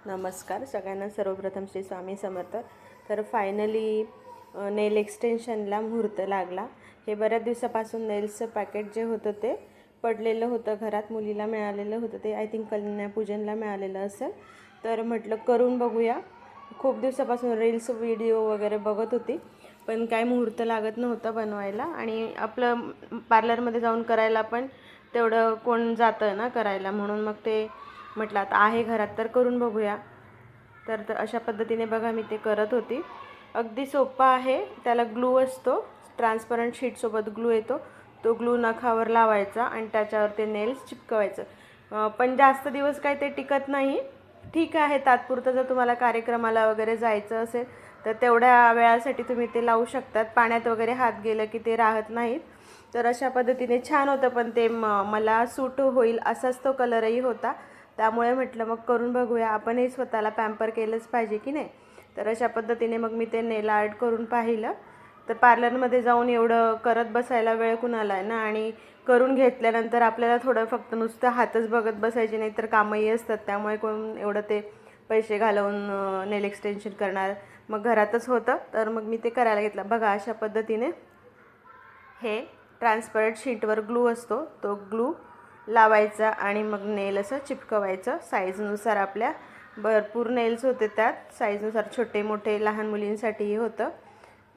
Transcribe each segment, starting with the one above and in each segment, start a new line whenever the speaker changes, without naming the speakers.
नमस्कार सगळ्यांना। सर्वप्रथम श्री स्वामी समर्थ। तर फायनली नेल एक्सटेन्शनला मुहूर्त लागला। हे बऱ्याच दिवसापासून नेल्सचं पॅकेट जे होतं ते पडलेलं होतं घरात, मुलीला मिळालेलं होतं ते, आय थिंक कन्यापूजनला मिळालेलं असेल। तर म्हटलं करून बघूया। खूप दिवसापासून रील्स व्हिडिओ वगैरे बघत होती, पण काय मुहूर्त लागत नव्हतं बनवायला, आणि आपलं पार्लरमध्ये जाऊन करायला पण तेवढं कोण जातं ना करायला, म्हणून मग ते म्हटलं आता आहे घरात तर करून बघूया। तर अशा पद्धतीने बघा मी ते करत होती। अगदी सोपं आहे। त्याला ग्लू असतो, ट्रान्सपरंट शीटसोबत ग्लू येतो, तो ग्लू नखावर लावायचा आणि त्याच्यावर ते नेल्स चिपकवायचं। पण जास्त दिवस काय ते टिकत नाही। ठीक आहे, तात्पुरतं जर तुम्हाला कार्यक्रमाला वगैरे जायचं असेल तर तेवढ्या वेळासाठी तुम्ही ते लावू शकतात। पाण्यात वगैरे हात गेलं की ते राहत नाहीत। तर अशा पद्धतीने छान होतं, पण ते मला सूट होईल असाच तो कलरही होता, त्यामुळे म्हटलं मग करून बघूया। आपणही स्वतःला पॅम्पर केलंच पाहिजे की नाही। तर अशा पद्धतीने मग मी ते नेल आर्ट करून पाहिलं। तर पार्लरमध्ये जाऊन एवढं करत बसायला वेळ कुणाला आहे ना, आणि करून घेतल्यानंतर आपल्याला थोडं फक्त नुसतं हातच बघत बसायचे, नाही तर कामही असतात, त्यामुळे कोण एवढं ते पैसे घालवून नेल एक्सटेन्शन करणार। मग घरातच होतं तर मग मी ते करायला घेतलं। बघा अशा पद्धतीने हे ट्रान्सपरंट शीटवर ग्लू असतो, तो ग्लू लावायचा आणि मग नेल असं चिपकवायचं साईजनुसार। आपल्या भरपूर नेल्स होते त्यात, साईजनुसार छोटे मोठे लहान मुलींसाठीही होतं।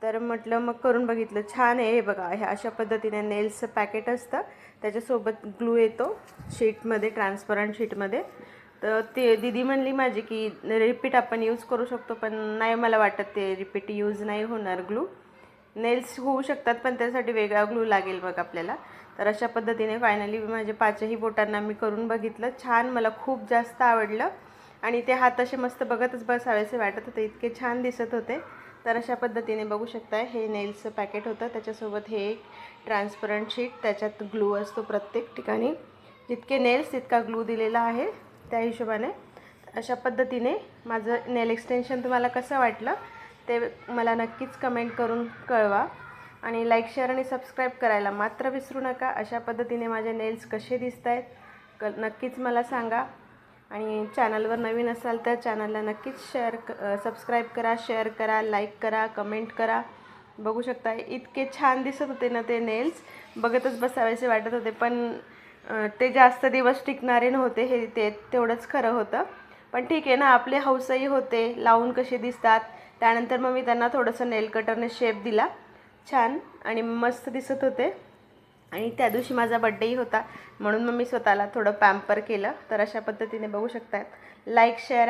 तर म्हटलं मग करून बघितलं, छान आहे। हे बघा, हे अशा पद्धतीने नेल्सचं पॅकेट असतं, त्याच्यासोबत ग्लू येतो शीटमध्ये, ट्रान्सपरंट शीटमध्ये। तर ते दीदी म्हणली माझी की रिपीट आपण यूज करू शकतो, पण नाही, मला वाटत ते रिपीट यूज नाही होणार ग्लू। नेल्स होऊ शकतात पण त्यासाठी वेगळा ग्लू लागेल बघ आपल्याला। तर अशा पद्धतीने फायनली माझे 5ही बोटांना मी करून बघितलं। छान, मला खूप जास्त आवडलं, आणि ते हात असे मस्त बघतच बसावेसे वाटत होते, इतके छान दिसत होते। तर अशा पद्धतीने बघू शकताय, हे नेल्सचं पॅकेट होतं, त्याच्यासोबत हे एक ट्रान्सपरंट शीट, त्याच्यात ग्लू असतो प्रत्येक ठिकाणी, जितके नेल्स तितका ग्लू दिलेला आहे त्या हिशोबाने। अशा पद्धतीने माझं नेल एक्सटेन्शन तुम्हाला कसं वाटलं ते मला नक्कीच कमेंट करून कळवा, आणि लाईक शेअर आणि सबस्क्राईब करायला मात्र विसरू नका। अशा पद्धतीने माझे नेल्स कसे दिसत आहेत नक्कीच मला सांगा, आणि चॅनलवर नवीन असाल तर चॅनलला नक्कीच सबस्क्राईब करा, शेअर करा, लाईक करा, कमेंट करा। बघू शकता इतके छान दिसत होते ना ते नेल्स, बघतच बसावेसे वाटत होते, पण ते जास्त दिवस टिकणारे नव्हते, हे ते तेवढंच खरं होतं। पण ठीक आहे ना, आपले हौसही होते लावून कसे दिसतात। त्यानंतर मग मी त्यांना थोडंसं नेल कटरने शेप दिला छान, आणि मस्त दिसत होते। आणि त्या दिवशी माझा बड्डेही होता, म्हणून मग मी स्वतःला थोडं पॅम्पर केलं। तर अशा पद्धतीने बघू शकतात, लाईक शेअर